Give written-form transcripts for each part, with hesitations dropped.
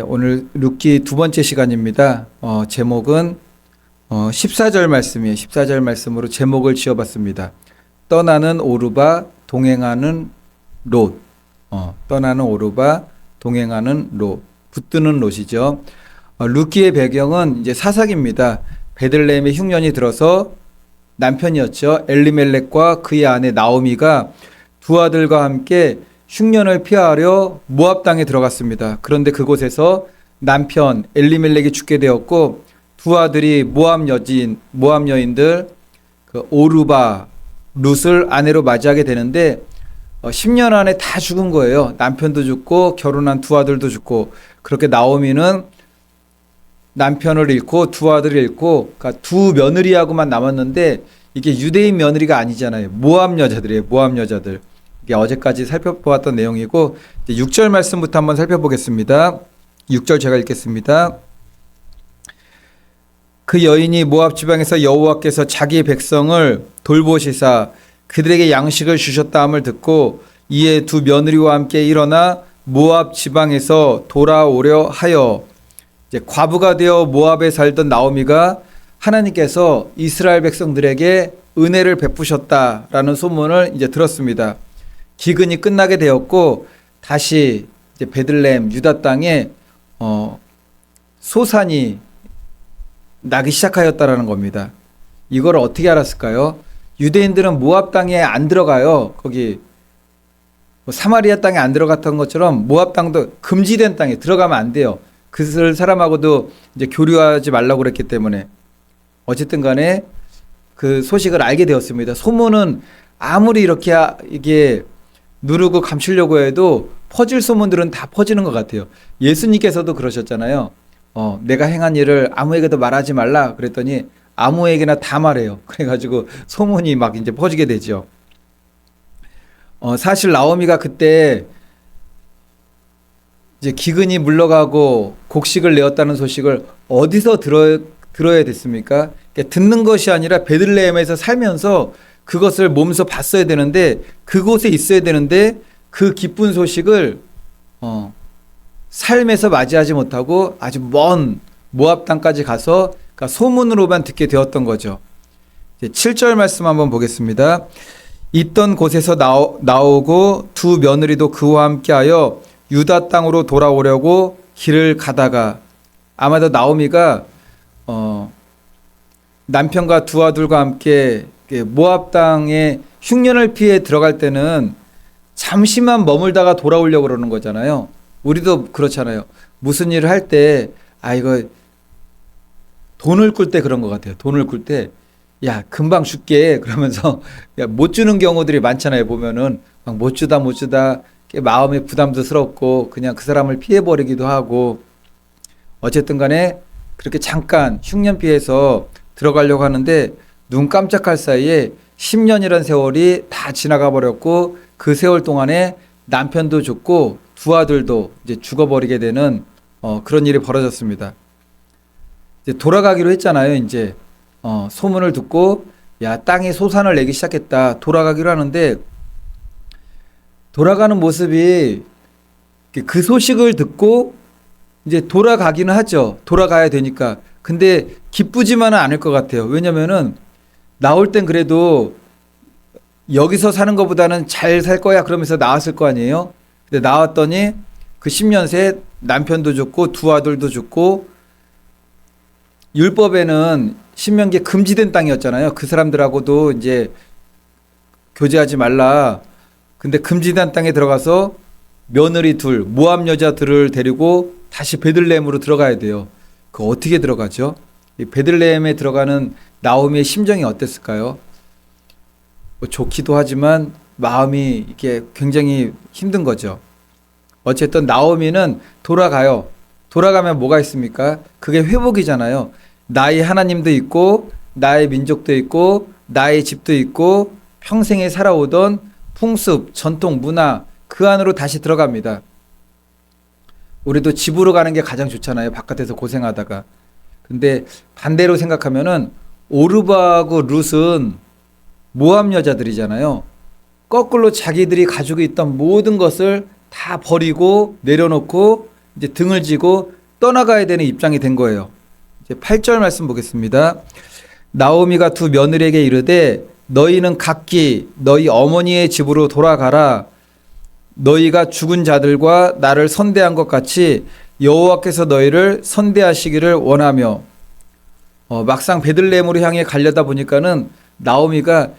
오늘 룻기 두 번째 시간입니다. 제목은 14절 말씀이에요. 14절 말씀으로 제목을 지어봤습니다. 떠나는 오르바 동행하는 롯. 떠나는 오르바 동행하는 롯. 붙드는 롯이죠. 룻기의 배경은 이제 사사기입니다. 베들레헴에 흉년이 들어서 남편이었죠. 엘리멜렉과 그의 아내 나오미가 두 아들과 함께 흉년을 피하려 모압 땅에 들어갔습니다. 그런데 그곳에서 남편 엘리멜렉이 죽게 되었고 두 아들이 모압 여인들 그 오르바 룻을 아내로 맞이하게 되는데 10년 안에 다 죽은 거예요. 남편도 죽고 결혼한 두 아들도 죽고. 그렇게 나오미는 남편을 잃고 두 아들을 잃고, 그러니까 두 며느리하고만 남았는데 이게 유대인 며느리가 아니잖아요. 모압 여자들이에요. 모압 여자들. 이게 어제까지 살펴보았던 내용이고, 이제 6절 말씀부터 한번 살펴보겠습니다. 6절 제가 읽겠습니다. 그 여인이 모압 지방에서 여호와께서 자기의 백성을 돌보시사 그들에게 양식을 주셨다 함을 듣고 이에 두 며느리와 함께 일어나 모압 지방에서 돌아오려 하여, 이제 과부가 되어 모압에 살던 나오미가 하나님께서 이스라엘 백성들에게 은혜를 베푸셨다라는 소문을 이제 들었습니다. 기근이 끝나게 되었고 다시 이제 베들레헴 유다 땅에 소산이 나기 시작하였다라는 겁니다. 이걸 어떻게 알았을까요? 유대인들은 모압 땅에 안 들어가요. 거기 사마리아 땅에 안 들어갔던 것처럼 모압 땅도 금지된 땅에 들어가면 안 돼요. 그 사람하고도 이제 교류하지 말라고 그랬기 때문에. 어쨌든 간에 그 소식을 알게 되었습니다. 소문은 아무리 이렇게 이게 누르고 감추려고 해도 퍼질 소문들은 다 퍼지는 것 같아요. 예수님께서도 그러셨잖아요. 내가 행한 일을 아무에게도 말하지 말라 그랬더니 아무에게나 다 말해요. 그래가지고 소문이 막 이제 퍼지게 되죠. 사실 나오미가 그때 이제 기근이 물러가고 곡식을 내었다는 소식을 어디서 들어야 됐습니까? 그러니까 듣는 것이 아니라 베들레헴에서 살면서 그것을 몸소 봤어야 되는데, 그곳에 있어야 되는데 그 기쁜 소식을 삶에서 맞이하지 못하고 아주 먼 모압 땅까지 가서, 그러니까 소문으로만 듣게 되었던 거죠. 7절 말씀 한번 보겠습니다. 있던 곳에서 나오고 두 며느리도 그와 함께하여 유다 땅으로 돌아오려고 길을 가다가, 아마도 나오미가 남편과 두 아들과 함께 모압 땅에 흉년을 피해 들어갈 때는 잠시만 머물다가 돌아오려고 그러는 거잖아요. 우리도 그렇잖아요. 무슨 일을 할 때 이거 돈을 꿀 때 그런 것 같아요. 돈을 꿀 때 야 금방 줄게 그러면서 못 주는 경우들이 많잖아요. 보면은 막 못 주다 마음이 부담스럽고 그냥 그 사람을 피해버리기도 하고. 어쨌든 간에 그렇게 잠깐 흉년 피해서 들어가려고 하는데 눈 깜짝할 사이에 10년이란 세월이 다 지나가 버렸고, 그 세월 동안에 남편도 죽고 두 아들도 이제 죽어버리게 되는 그런 일이 벌어졌습니다. 이제 돌아가기로 했잖아요. 이제 소문을 듣고 야 땅이 소산을 내기 시작했다. 돌아가기로 하는데, 돌아가는 모습이 그 소식을 듣고 이제 돌아가기는 하죠. 돌아가야 되니까. 근데 기쁘지만은 않을 것 같아요. 왜냐면은 나올 땐 그래도 여기서 사는 것보다는 잘 살 거야 그러면서 나왔을 거 아니에요. 근데 나왔더니 그 10년 새 남편도 죽고 두 아들도 죽고, 율법에는 신명기에 금지된 땅이었잖아요. 그 사람들하고도 이제 교제하지 말라. 근데 금지된 땅에 들어가서 며느리 둘, 모압 여자들을 데리고 다시 베들레헴으로 들어가야 돼요. 그거 어떻게 들어가죠? 이 베들레헴에 들어가는 나오미의 심정이 어땠을까요? 좋기도 하지만 마음이 이게 굉장히 힘든 거죠. 어쨌든 나오미는 돌아가요. 돌아가면 뭐가 있습니까? 그게 회복이잖아요. 나의 하나님도 있고 나의 민족도 있고 나의 집도 있고 평생에 살아오던 풍습, 전통, 문화, 그 안으로 다시 들어갑니다. 우리도 집으로 가는 게 가장 좋잖아요. 바깥에서 고생하다가. 근데 반대로 생각하면은 오르바하고 룻은 모압 여자들이잖아요. 거꾸로 자기들이 가지고 있던 모든 것을 다 버리고 내려놓고 이제 등을 지고 떠나가야 되는 입장이 된 거예요. 이제 8절 말씀 보겠습니다. 나오미가 두 며느리에게 이르되 너희는 각기 너희 어머니의 집으로 돌아가라. 너희가 죽은 자들과 나를 선대한 것 같이 여호와께서 너희를 선대하시기를 원하며. 막상 베들레헴으로 향해 가려다 보니까는 나오미가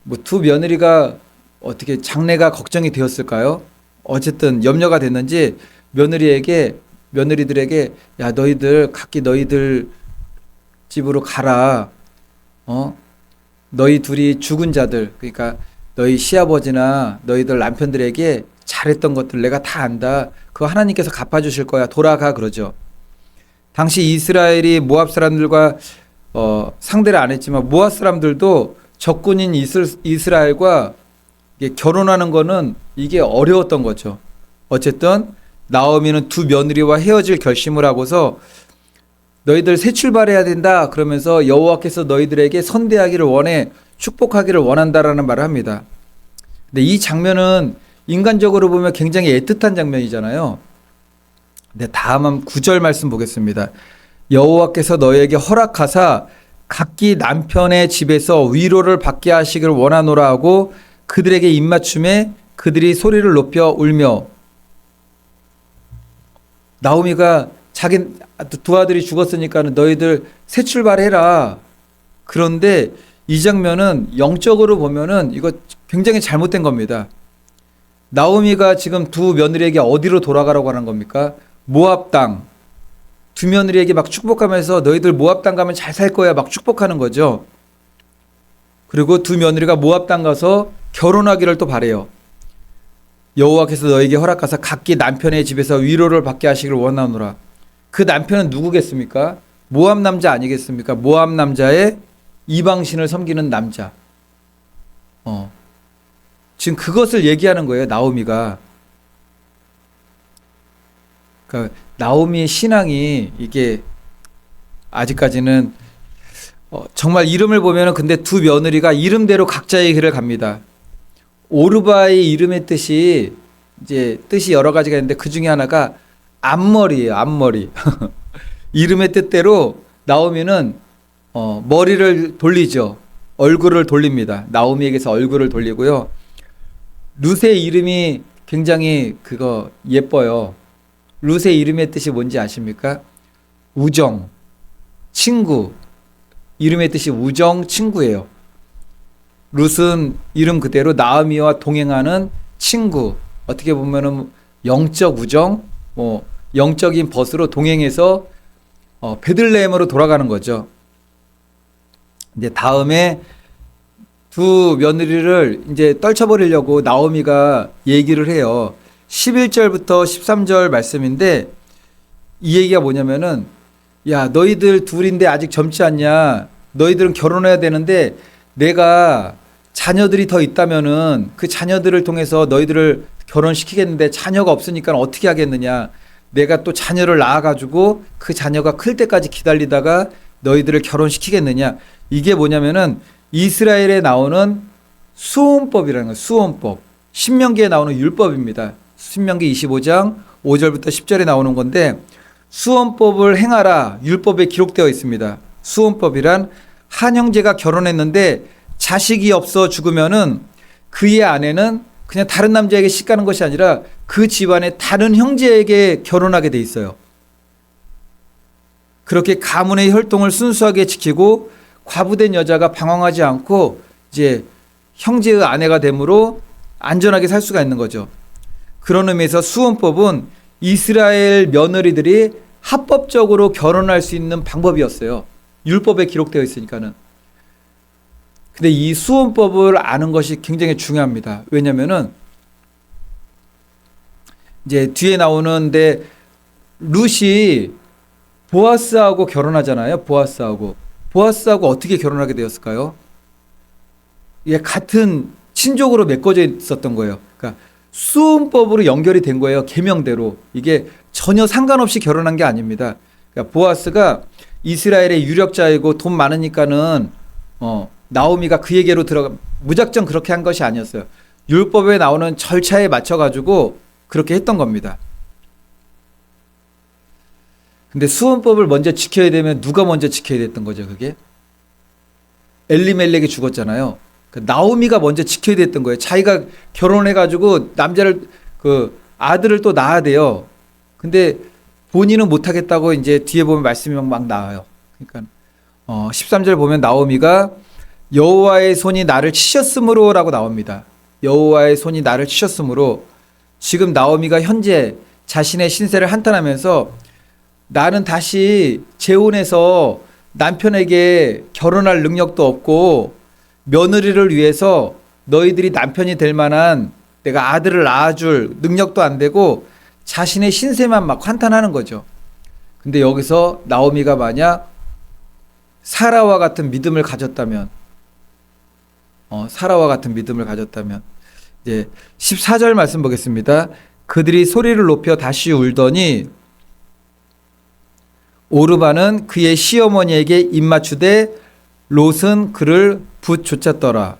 뭐 두 며느리가 어떻게 장래가 걱정이 되었을까요? 어쨌든 염려가 됐는지 며느리들에게 야 너희들 각기 너희들 집으로 가라. 너희 둘이 죽은 자들, 그러니까 너희 시아버지나 너희들 남편들에게 잘했던 것들 내가 다 안다. 그거 하나님께서 갚아주실 거야. 돌아가 그러죠. 당시 이스라엘이 모압 사람들과 상대를 안 했지만 모압 사람들도 적군인 이스라엘과 결혼하는 거는 이게 어려웠던 거죠. 어쨌든 나오미는 두 며느리와 헤어질 결심을 하고서 너희들 새 출발해야 된다 그러면서 여호와께서 너희들에게 선대하기를 원해 축복하기를 원한다라는 말을 합니다. 근데 이 장면은 인간적으로 보면 굉장히 애틋한 장면이잖아요. 근데 다음 9절 말씀 보겠습니다. 여호와께서 너희에게 허락하사 각기 남편의 집에서 위로를 받게 하시기를 원하노라 하고 그들에게 입맞춤에 그들이 소리를 높여 울며. 나오미가 자기 두 아들이 죽었으니까 너희들 새 출발해라. 그런데 이 장면은 영적으로 보면은 이거 굉장히 잘못된 겁니다. 나오미가 지금 두 며느리에게 어디로 돌아가라고 하는 겁니까? 모압 땅. 두 며느리에게 막 축복하면서 너희들 모압 땅 가면 잘 살 거야 막 축복하는 거죠. 그리고 두 며느리가 모압 땅 가서 결혼하기를 또 바래요. 여호와께서 너에게 허락하사 각기 남편의 집에서 위로를 받게 하시기를 원하노라. 그 남편은 누구겠습니까? 모압 남자 아니겠습니까? 모압 남자의 이방신을 섬기는 남자. 지금 그것을 얘기하는 거예요. 나오미가. 그러니까 나오미의 신앙이 이게 아직까지는 정말 이름을 보면은 근데 두 며느리가 이름대로 각자의 길을 갑니다. 오르바의 이름의 뜻이 이제 뜻이 여러 가지가 있는데 그 중에 하나가 앞머리예요. 앞머리. 이름의 뜻대로 나오미는 머리를 돌리죠. 얼굴을 돌립니다. 나오미에게서 얼굴을 돌리고요. 룻의 이름이 굉장히 예뻐요. 룻의 이름의 뜻이 뭔지 아십니까? 우정, 친구. 이름의 뜻이 우정, 친구예요. 룻은 이름 그대로 나오미와 동행하는 친구. 어떻게 보면은 영적 우정, 영적인 벗으로 동행해서 베들레헴으로 돌아가는 거죠. 이제 다음에 두 며느리를 이제 떨쳐버리려고 나오미가 얘기를 해요. 11절부터 13절 말씀인데 이 얘기가 뭐냐면은 야 너희들 둘인데 아직 젊지 않냐. 너희들은 결혼해야 되는데 내가 자녀들이 더 있다면은 그 자녀들을 통해서 너희들을 결혼시키겠는데 자녀가 없으니까 어떻게 하겠느냐. 내가 또 자녀를 낳아가지고 그 자녀가 클 때까지 기다리다가 너희들을 결혼시키겠느냐. 이게 뭐냐면은 이스라엘에 나오는 수혼법이라는 거예요. 수혼법. 신명기에 나오는 율법입니다. 신명기 25장 5절부터 10절에 나오는 건데 수혼법을 행하라 율법에 기록되어 있습니다. 수혼법이란 한 형제가 결혼했는데 자식이 없어 죽으면은 그의 아내는 그냥 다른 남자에게 시가는 것이 아니라 그 집안의 다른 형제에게 결혼하게 돼 있어요. 그렇게 가문의 혈통을 순수하게 지키고 과부된 여자가 방황하지 않고 이제 형제의 아내가 되므로 안전하게 살 수가 있는 거죠. 그런 의미에서 수혼법은 이스라엘 며느리들이 합법적으로 결혼할 수 있는 방법이었어요. 율법에 기록되어 있으니까는. 근데 이 수혼법을 아는 것이 굉장히 중요합니다. 왜냐면은 이제 뒤에 나오는데 룻이 보아스하고 결혼하잖아요. 보아스하고 어떻게 결혼하게 되었을까요? 이게 같은 친족으로 맺어져 있었던 거예요. 그러니까 수혼법으로 연결이 된 거예요. 계명대로. 이게 전혀 상관없이 결혼한 게 아닙니다. 그러니까 보아스가 이스라엘의 유력자이고 돈 많으니까는 나오미가 그에게로 들어가 무작정 그렇게 한 것이 아니었어요. 율법에 나오는 절차에 맞춰 가지고 그렇게 했던 겁니다. 근데 수원법을 먼저 지켜야 되면 누가 먼저 지켜야 됐던 거죠, 그게? 엘리멜렉이 죽었잖아요. 그 나오미가 먼저 지켜야 됐던 거예요. 자기가 결혼해가지고 남자를, 그 아들을 또 낳아야 돼요. 근데 본인은 못하겠다고 이제 뒤에 보면 말씀이 막 나와요. 그러니까 13절 보면 나오미가 여호와의 손이 나를 치셨으므로라고 나옵니다. 여호와의 손이 나를 치셨으므로. 지금 나오미가 현재 자신의 신세를 한탄하면서 나는 다시 재혼해서 남편에게 결혼할 능력도 없고 며느리를 위해서 너희들이 남편이 될 만한 내가 아들을 낳아줄 능력도 안 되고 자신의 신세만 막 한탄하는 거죠. 근데 여기서 나오미가 만약 사라와 같은 믿음을 가졌다면, 사라와 같은 믿음을 가졌다면, 이제 14절 말씀 보겠습니다. 그들이 소리를 높여 다시 울더니 오르바는 그의 시어머니에게 입맞추되 롯은 그를 붙쫓았더라.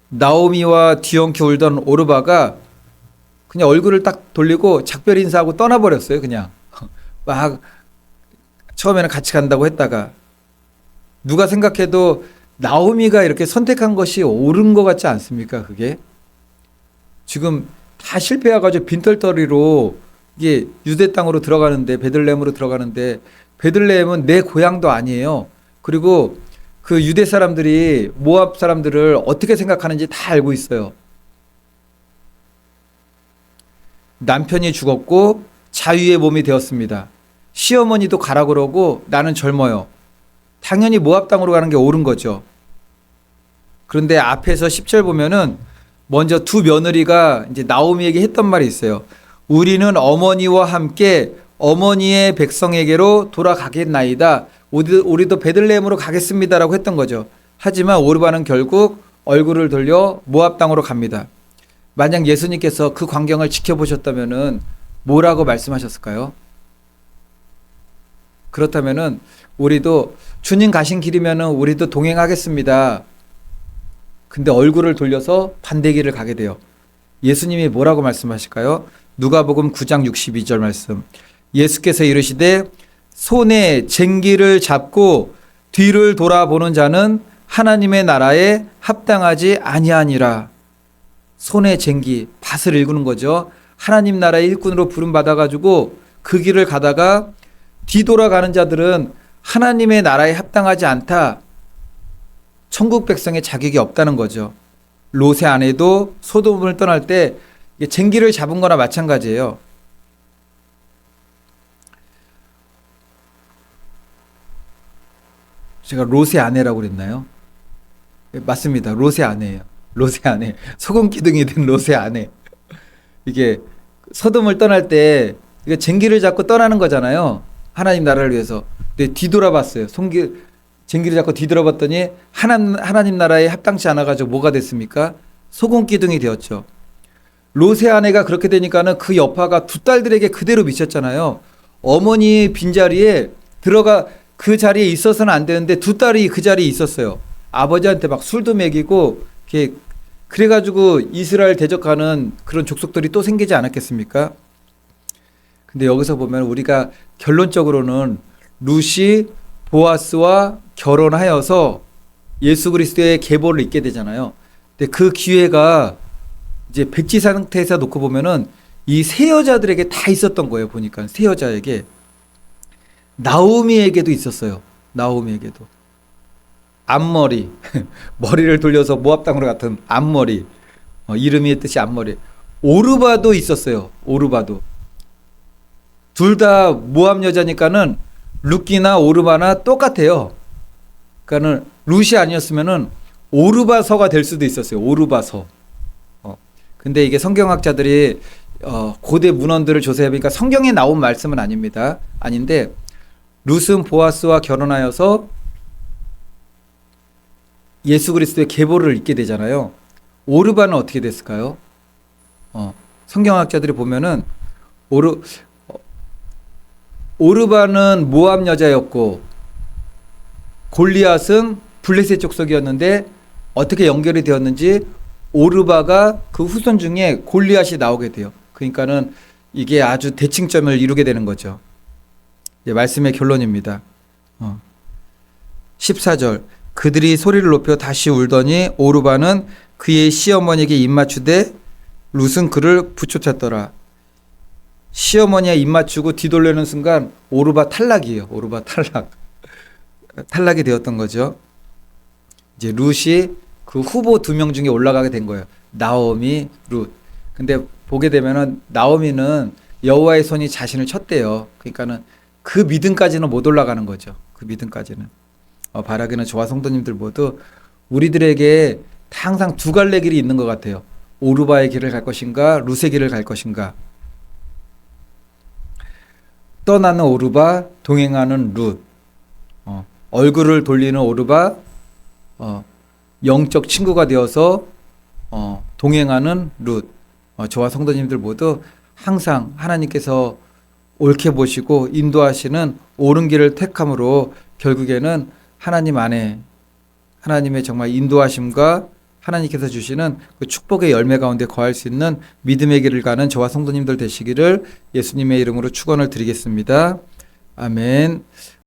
나오미와 뒤엉켜 울던 오르바가 그냥 얼굴을 딱 돌리고 작별 인사하고 떠나버렸어요. 그냥 막 처음에는 같이 간다고 했다가 누가 생각해도 나오미가 이렇게 선택한 것이 옳은 것 같지 않습니까? 그게 지금 다 실패해가지고 빈털터리로 이게 유대 땅으로 들어가는데, 베들레헴으로 들어가는데, 베들레헴은 내 고향도 아니에요. 그리고 그 유대 사람들이 모압 사람들을 어떻게 생각하는지 다 알고 있어요. 남편이 죽었고 자유의 몸이 되었습니다. 시어머니도 가라 그러고 나는 젊어요. 당연히 모압 땅으로 가는 게 옳은 거죠. 그런데 앞에서 10절 보면은 먼저 두 며느리가 이제 나오미에게 했던 말이 있어요. 우리는 어머니와 함께 어머니의 백성에게로 돌아가겠나이다. 우리도 베들레헴으로 가겠습니다라고 했던 거죠. 하지만 오르바는 결국 얼굴을 돌려 모압 땅으로 갑니다. 만약 예수님께서 그 광경을 지켜보셨다면은 뭐라고 말씀하셨을까요? 그렇다면은 우리도 주님 가신 길이면은 우리도 동행하겠습니다. 근데 얼굴을 돌려서 반대 길을 가게 돼요. 예수님이 뭐라고 말씀하실까요? 누가복음 9장 62절 말씀. 예수께서 이르시되 손에 쟁기를 잡고 뒤를 돌아보는 자는 하나님의 나라에 합당하지 아니하니라. 손에 쟁기, 밭을 일구는 거죠. 하나님 나라의 일꾼으로 부름받아가지고 그 길을 가다가 뒤돌아가는 자들은 하나님의 나라에 합당하지 않다. 천국 백성의 자격이 없다는 거죠. 롯의 아내도 소돔을 떠날 때 쟁기를 잡은 거나 마찬가지예요. 제가 롯의 아내라고 그랬나요? 맞습니다. 롯의 아내예요. 롯의 아내. 소금 기둥이 된 롯의 아내. 이게 소돔을 떠날 때 이게 쟁기를 잡고 떠나는 거잖아요. 하나님 나라를 위해서. 근데 뒤돌아봤어요. 쟁기를 잡고 뒤돌아봤더니 하나님 나라에 합당치 않아가지고 뭐가 됐습니까? 소금 기둥이 되었죠. 롯의 아내가 그렇게 되니까는 그 여파가 두 딸들에게 그대로 미쳤잖아요. 어머니 빈자리에 들어가 그 자리에 있어서는 안 되는데 두 딸이 그 자리에 있었어요. 아버지한테 막 술도 먹이고 이렇게 그래가지고 이스라엘 대적하는 그런 족속들이 또 생기지 않았겠습니까? 근데 여기서 보면 우리가 결론적으로는 룻이 보아스와 결혼하여서 예수 그리스도의 계보를 잇게 되잖아요. 근데 그 기회가 이제 백지 상태에서 놓고 보면은 이 세 여자들에게 다 있었던 거예요. 보니까 세 여자에게. 나오미에게도 있었어요. 나오미에게도. 앞머리, 머리를 돌려서 모압 땅으로 같은 앞머리, 이름의 뜻이 앞머리. 오르바도 있었어요. 오르바도. 둘 다 모압 여자니까는 룻기나 오르바나 똑같아요. 그러니까는 룻이 아니었으면은 오르바서가 될 수도 있었어요. 오르바서. 근데 이게 성경학자들이 고대 문헌들을 조사해보니까 성경에 나온 말씀은 아닙니다. 아닌데 룻은 보아스와 결혼하여서 예수 그리스도의 계보를 잇게 되잖아요. 오르바는 어떻게 됐을까요? 성경학자들이 보면은 오르바는 모압 여자였고 골리앗은 블레셋 족속이었는데 어떻게 연결이 되었는지 오르바가 그 후손 중에 골리앗이 나오게 돼요. 그러니까는 이게 아주 대칭점을 이루게 되는 거죠. 말씀의 결론입니다. 14절 그들이 소리를 높여 다시 울더니 오르바는 그의 시어머니에게 입맞추되 룻은 그를 부쫓았더라. 시어머니가 입맞추고 뒤돌려는 순간 오르바 탈락이에요. 오르바 탈락. 탈락이 되었던 거죠. 이제 룻이 그 후보 2명 중에 올라가게 된 거예요. 나오미, 룻. 근데 보게 되면은 나오미는 여호와의 손이 자신을 쳤대요. 그러니까는 그 믿음까지는 못 올라가는 거죠. 그 믿음까지는. 바라기는 저와 성도님들 모두 우리들에게 항상 두 갈래 길이 있는 것 같아요. 오르바의 길을 갈 것인가, 룻의 길을 갈 것인가. 떠나는 오르바, 동행하는 룻. 얼굴을 돌리는 오르바, 영적 친구가 되어서 동행하는 룻. 저와 성도님들 모두 항상 하나님께서 옳게 보시고 인도하시는 옳은 길을 택함으로 결국에는 하나님 안에 하나님의 정말 인도하심과 하나님께서 주시는 그 축복의 열매 가운데 거할 수 있는 믿음의 길을 가는 저와 성도님들 되시기를 예수님의 이름으로 축원을 드리겠습니다. 아멘.